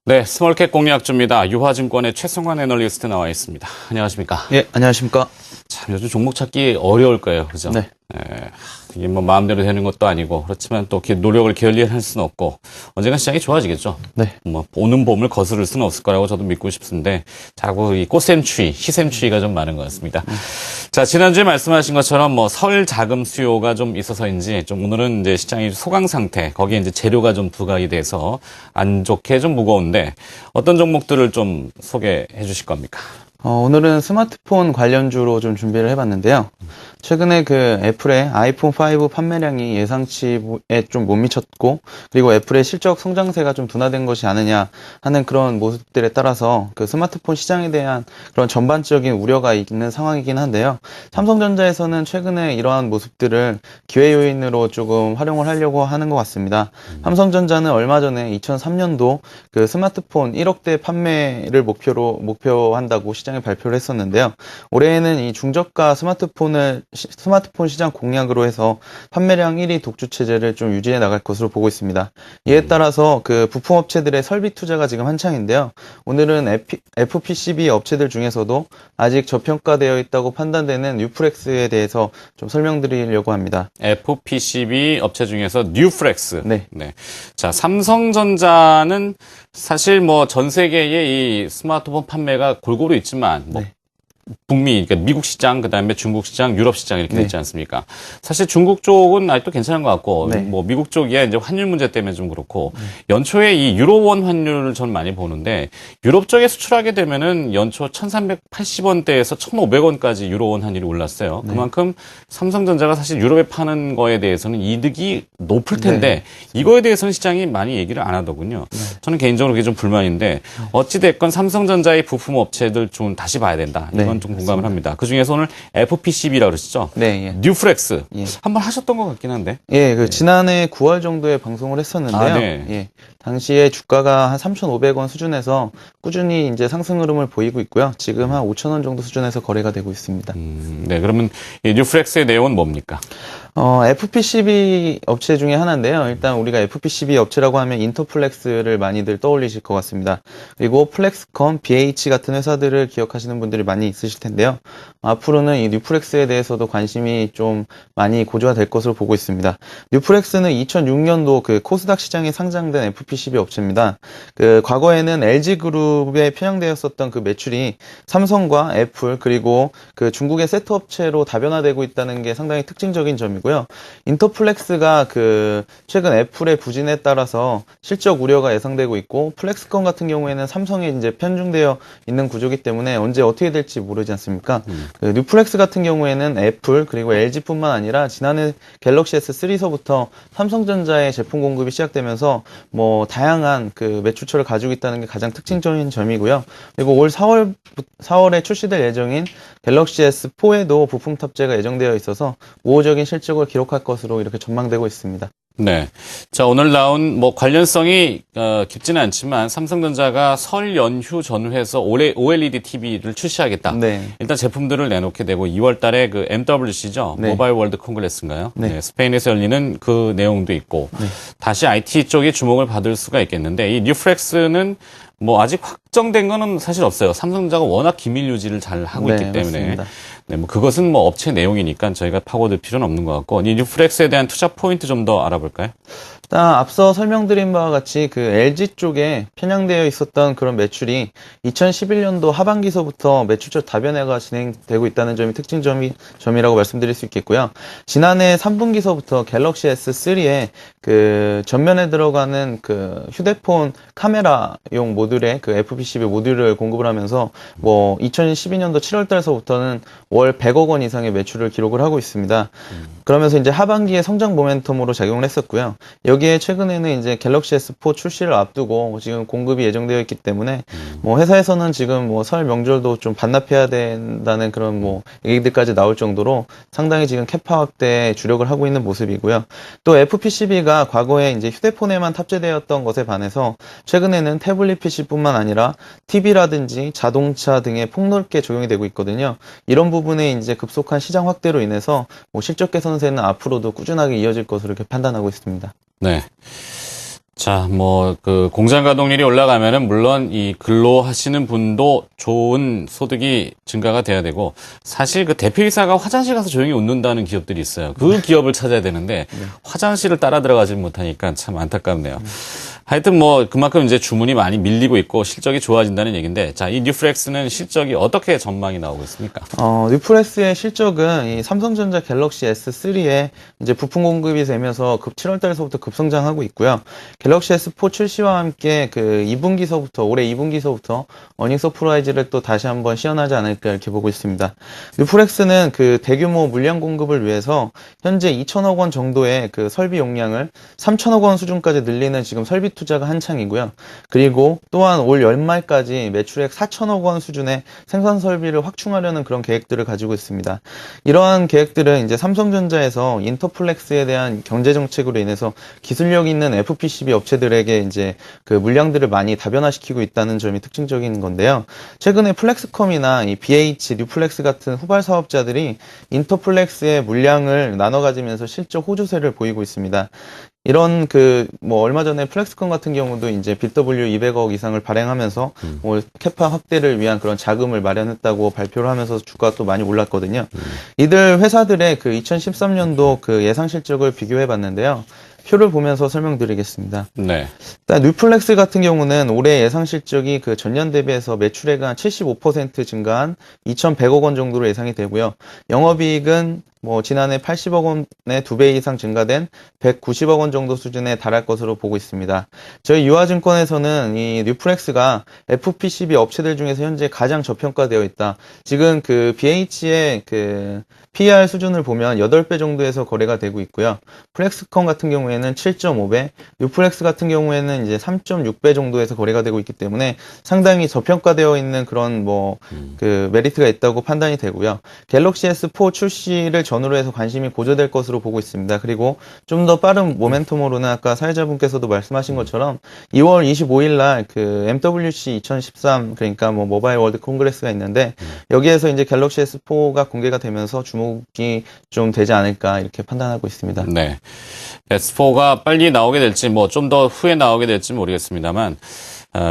네, 스몰캡 공략주입니다. 유화증권의 최승환 애널리스트 나와 있습니다. 안녕하십니까? 예, 안녕하십니까? 참 요즘 종목 찾기 어려울 거예요, 그죠? 네. 이게 뭐 마음대로 되는 것도 아니고 그렇지만 또 노력을 게을리할 수는 없고 언젠가 시장이 좋아지겠죠. 네. 뭐 오는 봄을 거스를 수는 없을 거라고 저도 믿고 싶은데 자꾸 이 꽃샘추위, 시샘추위가 좀 많은 것 같습니다. 자, 지난주에 말씀하신 것처럼 뭐 설 자금 수요가 좀 있어서인지 좀 오늘은 이제 시장이 소강 상태, 거기에 이제 재료가 좀 부각이 돼서 안 좋게 좀 무거운데 어떤 종목들을 좀 소개해 주실 겁니까? 오늘은 스마트폰 관련주로 좀 준비를 해봤는데요. 최근에 그 애플의 아이폰 5 판매량이 예상치에 좀 못 미쳤고, 그리고 애플의 실적 성장세가 좀 둔화된 것이 아니냐 하는 그런 모습들에 따라서 그 스마트폰 시장에 대한 그런 전반적인 우려가 있는 상황이긴 한데요. 삼성전자에서는 최근에 이러한 모습들을 기회 요인으로 조금 활용을 하려고 하는 것 같습니다. 삼성전자는 얼마 전에 2003년도 그 스마트폰 1억대 판매를 목표한다고 시장에 발표를 했었는데요. 올해에는 이 중저가 스마트폰 시장 공략으로 해서 판매량 1위 독주 체제를 좀 유지해 나갈 것으로 보고 있습니다. 이에 따라서 그 부품 업체들의 설비 투자가 지금 한창인데요. 오늘은 FPCB 업체들 중에서도 아직 저평가되어 있다고 판단되는 뉴프렉스에 대해서 좀 설명드리려고 합니다. FPCB 업체 중에서 뉴프렉스. 네. 자, 삼성전자는 사실 뭐 전 세계의 이 스마트폰 판매가 골고루 있지만 뭐 네. 북미, 그러니까 미국 시장, 그다음에 중국 시장, 유럽 시장 이렇게 네. 있지 않습니까? 사실 중국 쪽은 아직도 괜찮은 것 같고, 네. 뭐 미국 쪽이야 이제 환율 문제 때문에 좀 그렇고, 연초에 이 유로원 환율을 전 많이 보는데, 유럽 쪽에 수출하게 되면은 연초 1,380원대에서 1,500원까지 유로원 환율이 올랐어요. 네. 그만큼 삼성전자가 사실 유럽에 파는 거에 대해서는 이득이 높을 텐데, 네. 이거에 대해서는 시장이 많이 얘기를 안 하더군요. 저는 개인적으로 그게 좀 불만인데, 어찌됐건 삼성전자의 부품 업체들 좀 다시 봐야 된다. 이건 좀 공감을 합니다. 그 중에서 오늘 FPCB라고 그러시죠? 네. 예. 뉴프렉스. 예. 한번 하셨던 것 같긴 한데. 예, 지난해 9월 정도에 방송을 했었는데요. 아, 네. 예. 당시에 주가가 한 3,500원 수준에서 꾸준히 이제 상승 흐름을 보이고 있고요. 지금 한 5,000원 정도 수준에서 거래가 되고 있습니다. 네, 그러면 이 뉴프렉스의 내용은 뭡니까? FPCB 업체 중에 하나인데요. 일단 우리가 FPCB 업체라고 하면 인터플렉스를 많이들 떠올리실 것 같습니다. 그리고 플렉스컴, BH 같은 회사들을 기억하시는 분들이 많이 있으실 텐데요. 앞으로는 이 뉴프렉스에 대해서도 관심이 좀 많이 고조화될 것으로 보고 있습니다. 뉴프렉스는 2006년도 그 코스닥 시장에 상장된 FPCB 업체입니다. 그 과거에는 LG그룹에 편향되었었던 그 매출이 삼성과 애플 그리고 그 중국의 세트 업체로 다변화되고 있다는 게 상당히 특징적인 점이고요. 인터플렉스가 그 최근 애플의 부진에 따라서 실적 우려가 예상되고 있고 플렉스컴 같은 경우에는 삼성에 이제 편중되어 있는 구조이기 때문에 언제 어떻게 될지 모르지 않습니까? 그 뉴플렉스 같은 경우에는 애플 그리고 LG뿐만 아니라 지난해 갤럭시 S3서부터 삼성전자의 제품 공급이 시작되면서 뭐 다양한 그 매출처를 가지고 있다는 게 가장 특징적인 점이고요. 그리고 올 4월에 출시될 예정인 갤럭시 S4에도 부품 탑재가 예정되어 있어서 우호적인 실적을 기록할 것으로 이렇게 전망되고 있습니다. 네. 자, 오늘 나온 뭐 관련성이 깊지는 않지만 삼성전자가 설 연휴 전후해서 올해 OLED TV를 출시하겠다. 네. 일단 제품들을 내놓게 되고 2월 달에 그 MWC죠. 네. 모바일 월드 콩그레스인가요? 네. 스페인에서 열리는 그 내용도 있고 다시 IT 쪽에 주목을 받을 수가 있겠는데 이 뉴프렉스는 뭐 아직 확정된 거는 사실 없어요. 삼성전자가 워낙 기밀 유지를 잘 하고 있기 때문에. 맞습니다. 네, 뭐 그것은 뭐 업체 내용이니까 저희가 파고들 필요는 없는 것 같고 이 뉴프렉스에 대한 투자 포인트 좀 더 알아볼까요? 일단 앞서 설명드린 바와 같이 그 LG 쪽에 편향되어 있었던 그런 매출이 2011년도 하반기서부터 매출적 다변화가 진행되고 있다는 점이 특징점이라고 말씀드릴 수 있겠고요. 지난해 3분기서부터 갤럭시 S3에 그 전면에 들어가는 그 휴대폰 카메라용 모듈의 그 FPCB 모듈을 공급을 하면서 뭐 2012년도 7월 달서부터는 월 100억 원 이상의 매출을 기록을 하고 있습니다. 그러면서 이제 하반기에 성장 모멘텀으로 작용을 했었고요. 여기에 최근에는 이제 갤럭시 S4 출시를 앞두고 지금 공급이 예정되어 있기 때문에 뭐 회사에서는 지금 뭐 설 명절도 좀 반납해야 된다는 그런 뭐 얘기들까지 나올 정도로 상당히 지금 캐파 확대에 주력을 하고 있는 모습이고요. 또 FPCB가 과거에 이제 휴대폰에만 탑재되었던 것에 반해서 최근에는 태블릿 PC뿐만 아니라 TV라든지 자동차 등에 폭넓게 적용이 되고 있거든요. 이런 부분의 이제 급속한 시장 확대로 인해서 뭐 실적 개선세는 앞으로도 꾸준하게 이어질 것으로 이렇게 판단하고 있습니다. 네. 자, 공장 가동률이 올라가면은, 물론 이 근로하시는 분도 좋은 소득이 증가가 돼야 되고, 사실 그 대표이사가 화장실 가서 조용히 웃는다는 기업들이 있어요. 그 기업을 찾아야 되는데, 화장실을 따라 들어가지 못하니까 참 안타깝네요. 하여튼 그만큼 이제 주문이 많이 밀리고 있고 실적이 좋아진다는 얘기인데, 자, 이 뉴플렉스는 실적이 어떻게 전망이 나오고 있습니까? 뉴플렉스의 실적은 이 삼성전자 갤럭시 S3에 이제 부품 공급이 되면서 7월 달서부터 급성장하고 있고요. 갤럭시 S4 출시와 함께 그 2분기서부터, 올해 2분기서부터 어닝 서프라이즈를 또 다시 한번 시연하지 않을까 이렇게 보고 있습니다. 뉴플렉스는 그 대규모 물량 공급을 위해서 현재 2천억 원 정도의 그 설비 용량을 3천억 원 수준까지 늘리는 지금 설비 투자가 한창이고요. 그리고 또한 올 연말까지 매출액 4천억 원 수준의 생산 설비를 확충하려는 그런 계획들을 가지고 있습니다. 이러한 계획들은 이제 삼성전자에서 인터플렉스에 대한 경제 정책으로 인해서 기술력 있는 FPCB 업체들에게 이제 그 물량들을 많이 다변화시키고 있다는 점이 특징적인 건데요. 최근에 플렉스컴이나 이 BH, 뉴플렉스 같은 후발 사업자들이 인터플렉스의 물량을 나눠 가지면서 실적 호조세를 보이고 있습니다. 이런 얼마 전에 플렉스컴 같은 경우도 이제 BW 200억 이상을 발행하면서 캐파 확대를 위한 그런 자금을 마련했다고 발표를 하면서 주가가 또 많이 올랐거든요. 이들 회사들의 그 2013년도 그 예상 실적을 비교해 봤는데요. 표를 보면서 설명드리겠습니다. 네. 일단 뉴플렉스 같은 경우는 올해 예상 실적이 그 전년 대비해서 매출액 한 75% 증가한 2,100억 원 정도로 예상이 되고요. 영업이익은 지난해 80억 원의 2배 이상 증가된 190억 원 정도 수준에 달할 것으로 보고 있습니다. 저희 유화증권에서는 이 뉴플렉스가 FPCB 업체들 중에서 현재 가장 저평가되어 있다. 지금 그 BH의 그 PER 수준을 보면 8배 정도에서 거래가 되고 있고요. 플렉스컴 같은 경우에는 7.5배, 뉴플렉스 같은 경우에는 이제 3.6배 정도에서 거래가 되고 있기 때문에 상당히 저평가되어 있는 그런 그 메리트가 있다고 판단이 되고요. 갤럭시 S4 출시를 전후로 해서 관심이 고조될 것으로 보고 있습니다. 그리고 좀 더 빠른 모멘텀으로는 아까 사회자분께서도 말씀하신 것처럼 2월 25일 날 그 MWC 2013 그러니까 모바일 월드 콩그레스가 있는데 여기에서 이제 갤럭시 S4가 공개가 되면서 주목이 좀 되지 않을까 이렇게 판단하고 있습니다. 네. S4가 빨리 나오게 될지 좀 더 후에 나오게 될지 모르겠습니다만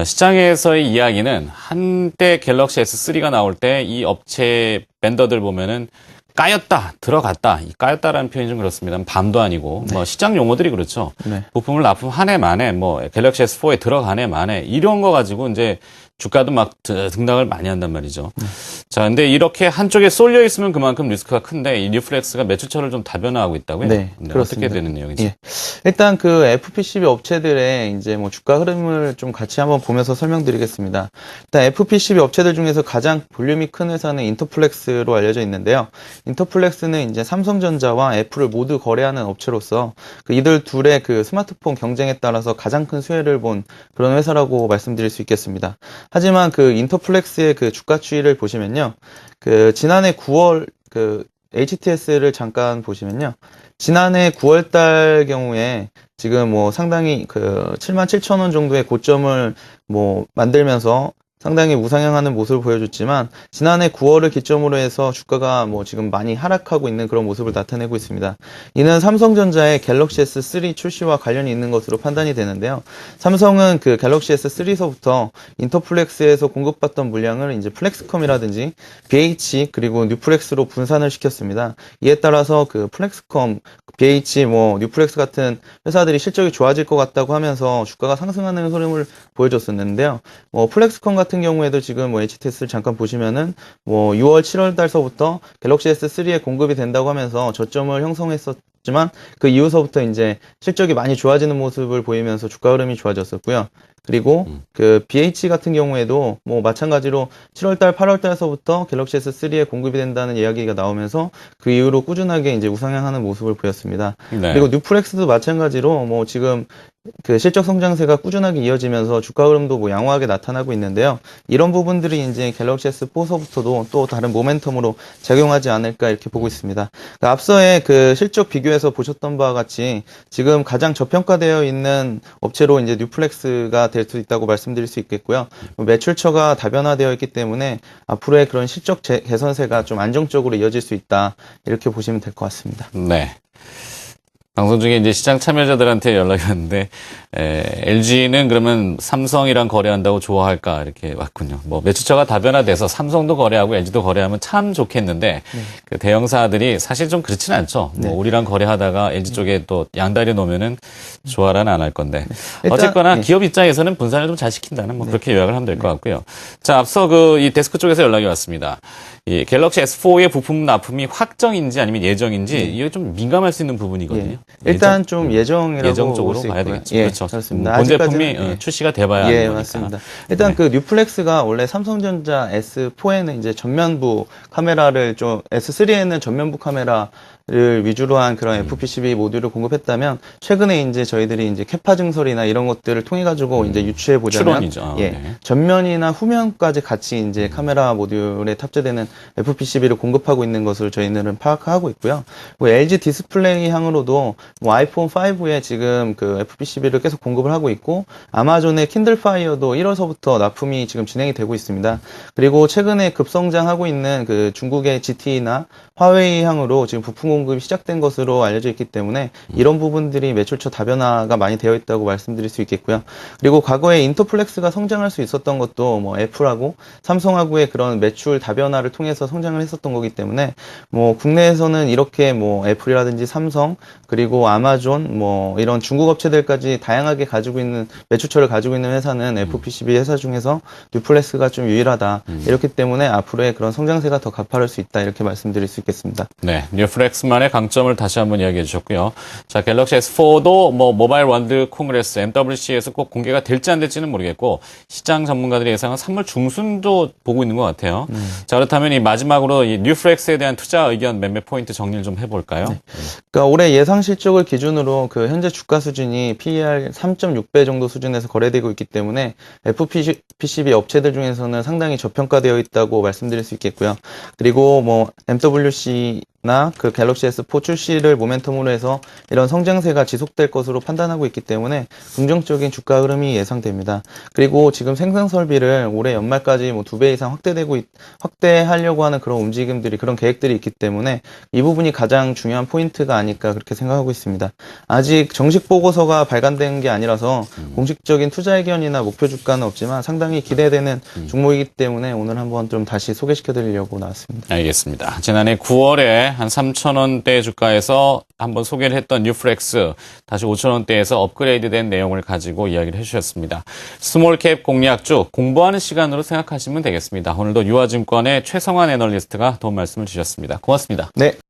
시장에서의 이야기는 한때 갤럭시 S3가 나올 때 이 업체 벤더들 보면은 까였다, 들어갔다. 이 까였다라는 표현이 좀 그렇습니다만 밤도 아니고 시장 용어들이 그렇죠. 네. 부품을 납품 한 해 만에 갤럭시 S4에 들어간 해 만에 이런 거 가지고 이제 주가도 막 등락을 많이 한단 말이죠. 자, 근데 이렇게 한쪽에 쏠려 있으면 그만큼 리스크가 큰데 이 뉴플렉스가 매출처를 좀 다변화하고 있다고요? 네, 어떻게 그렇습니다. 되는 내용이지? 예. 일단 그 FPCB 업체들의 이제 주가 흐름을 좀 같이 한번 보면서 설명드리겠습니다. 일단 FPCB 업체들 중에서 가장 볼륨이 큰 회사는 인터플렉스로 알려져 있는데요. 인터플렉스는 이제 삼성전자와 애플을 모두 거래하는 업체로서 이들 둘의 그 스마트폰 경쟁에 따라서 가장 큰 수혜를 본 그런 회사라고 말씀드릴 수 있겠습니다. 하지만 그 인터플렉스의 그 주가 추이를 보시면요. 그 지난해 9월 그 HTS를 잠깐 보시면요. 지난해 9월 달 경우에 지금 상당히 그 77,000원 정도의 고점을 만들면서 상당히 우상향하는 모습을 보여줬지만 지난해 9월을 기점으로 해서 주가가 지금 많이 하락하고 있는 그런 모습을 나타내고 있습니다. 이는 삼성전자의 갤럭시 S3 출시와 관련이 있는 것으로 판단이 되는데요. 삼성은 그 갤럭시 S3서부터 인터플렉스에서 공급받던 물량을 이제 플렉스컴이라든지 BH 그리고 뉴플렉스로 분산을 시켰습니다. 이에 따라서 그 플렉스컴, BH, 뉴플렉스 같은 회사들이 실적이 좋아질 것 같다고 하면서 주가가 상승하는 흐름을 보여줬었는데요. 플렉스컴 같은 경우에도 지금 HTS를 잠깐 보시면은 6월, 7월 달서부터 갤럭시 S3에 공급이 된다고 하면서 저점을 형성했었지만 그 이후서부터 이제 실적이 많이 좋아지는 모습을 보이면서 주가 흐름이 좋아졌었고요. 그리고 그 BH 같은 경우에도 마찬가지로 7월달, 8월달서부터 갤럭시 S3에 공급이 된다는 이야기가 나오면서 그 이후로 꾸준하게 이제 우상향하는 모습을 보였습니다. 네. 그리고 뉴플렉스도 마찬가지로 지금 그 실적 성장세가 꾸준하게 이어지면서 주가 흐름도 뭐 양호하게 나타나고 있는데요. 이런 부분들이 이제 갤럭시 S4서부터도 또 다른 모멘텀으로 작용하지 않을까 이렇게 보고 있습니다. 그러니까 앞서의 그 실적 비교에서 보셨던 바와 같이 지금 가장 저평가되어 있는 업체로 이제 뉴플렉스가 될 수 있다고 말씀드릴 수 있겠고요. 매출처가 다변화되어 있기 때문에 앞으로의 그런 실적 개선세가 좀 안정적으로 이어질 수 있다 이렇게 보시면 될 것 같습니다. 네. 방송 중에 이제 시장 참여자들한테 연락이 왔는데, LG는 그러면 삼성이랑 거래한다고 좋아할까? 이렇게 왔군요. 뭐, 매출처가 다변화돼서 삼성도 거래하고 LG도 거래하면 참 좋겠는데, 그 대형사들이 사실 좀 그렇진 않죠. 뭐, 우리랑 거래하다가 LG 쪽에 또 양다리 놓으면은 좋아라는 안 할 건데. 일단, 어쨌거나 기업 입장에서는 분산을 좀 잘 시킨다는 뭐, 그렇게 요약을 하면 될 것 같고요. 자, 앞서 이 데스크 쪽에서 연락이 왔습니다. 이 갤럭시 S4의 부품 납품이 확정인지 아니면 예정인지 이게 좀 민감할 수 있는 부분이거든요. 일단 좀 예정이라고 예정 쪽으로 볼수 봐야 있고요. 되겠죠. 예, 그렇죠. 그렇습니다. 본 제품이 아직까지는, 출시가 돼봐야 하는 거니까. 맞습니다. 일단 네. 그 뉴플렉스가 원래 삼성전자 S4에는 이제 전면부 카메라를 좀 S3에는 전면부 카메라를 위주로 한 그런 FPCB 모듈을 공급했다면 최근에 이제 저희들이 이제 캐파 증설이나 이런 것들을 통해 가지고 이제 유추해 보자면 추론이죠. 네. 전면이나 후면까지 같이 이제 카메라 모듈에 탑재되는 FPCB를 공급하고 있는 것을 저희들은 파악하고 있고요. LG 디스플레이 향으로도 뭐 아이폰 5에 지금 그 FPCB를 계속 공급을 하고 있고 아마존의 킨들 파이어도 1월서부터 납품이 지금 진행이 되고 있습니다. 그리고 최근에 급성장하고 있는 그 중국의 GT나 화웨이 향으로 지금 부품 공급이 시작된 것으로 알려져 있기 때문에 이런 부분들이 매출처 다변화가 많이 되어 있다고 말씀드릴 수 있겠고요. 그리고 과거에 인터플렉스가 성장할 수 있었던 것도 뭐 애플하고 삼성하고의 그런 매출 다변화를 통해서 성장을 했었던 거기 때문에 뭐 국내에서는 이렇게 뭐 애플이라든지 삼성 그리고 아마존 뭐 이런 중국 업체들까지 다양하게 가지고 있는 매출처를 가지고 있는 회사는 FPCB 회사 중에서 뉴플렉스가 좀 유일하다. 이렇기 때문에 앞으로의 그런 성장세가 더 가파를 수 있다. 이렇게 말씀드릴 수 있겠습니다. 네, 뉴플렉스만의 강점을 다시 한번 이야기해 주셨고요. 자, 갤럭시 S4도 뭐 모바일 월드 콩그레스 MWC에서 꼭 공개가 될지 안 될지는 모르겠고 시장 전문가들이 예상한 3월 중순도 보고 있는 것 같아요. 자, 그렇다면 이 마지막으로 이 뉴플렉스에 대한 투자 의견 몇몇 포인트 정리를 좀 해볼까요? 네. 그러니까 올해 예상 실적을 기준으로 그 현재 주가 수준이 PER 3.6배 정도 수준에서 거래되고 있기 때문에 FPCB 업체들 중에서는 상당히 저평가되어 있다고 말씀드릴 수 있겠고요. 그리고 뭐 MWC나 그 갤럭시 S4 출시를 모멘텀으로 해서 이런 성장세가 지속될 것으로 판단하고 있기 때문에 긍정적인 주가 흐름이 예상됩니다. 그리고 지금 생산 설비를 올해 연말까지 뭐 2배 이상 확대하려고 하는 그런 움직임들이 그런 계획들이 있기 때문에 이 부분이 가장 중요한 포인트가 아닐까 그렇게 생각하고 있습니다. 아직 정식 보고서가 발간된 게 아니라서 공식적인 투자 의견이나 목표 주가는 없지만 상당히 기대되는 종목이기 때문에 오늘 한번 좀 다시 소개시켜 드리려고 나왔습니다. 알겠습니다. 지난해 9월에 한 3,000원대 주가에서 한번 소개를 했던 뉴플렉스 다시 5,000원대에서 업그레이드된 내용을 가지고 이야기를 해주셨습니다. 스몰캡 공략주 공부하는 시간으로 생각하시면 되겠습니다. 오늘도 유화증권의 최성환 애널리스트가 도움 말씀을 주셨습니다. 고맙습니다. 네.